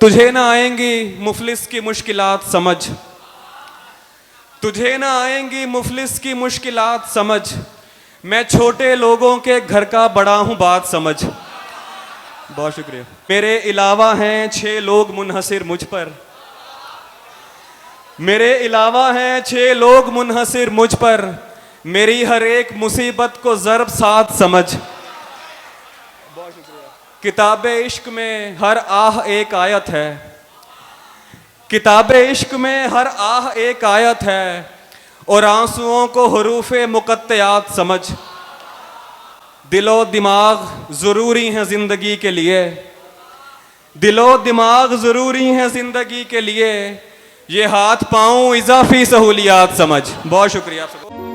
तुझे ना आएंगी मुफलिस की मुश्किलात समझ, तुझे ना आएंगी मुफलिस की मुश्किलात समझ, मैं छोटे लोगों के घर का बड़ा हूं बात समझ। बहुत शुक्रिया। मेरे अलावा हैं 6 लोग मुनहसिर मुझ पर, मेरे अलावा हैं 6 लोग मुनहसिर मुझ पर, मेरी हर एक मुसीबत को ज़र्ब साथ समझ। बहुत शुक्रिया। किताबे इश्क में हर आह एक आयत है, किताबे इश्क में हर आह एक आयत है, और आंसुओं को हुरूफे मुकत्तयात समझ। दिलो दिमाग ज़रूरी हैं ज़िंदगी के लिए, दिलो दिमाग ज़रूरी हैं ज़िंदगी के लिए, ये हाथ पाँव इजाफी सहूलियात समझ। बहुत शुक्रिया आप सबको।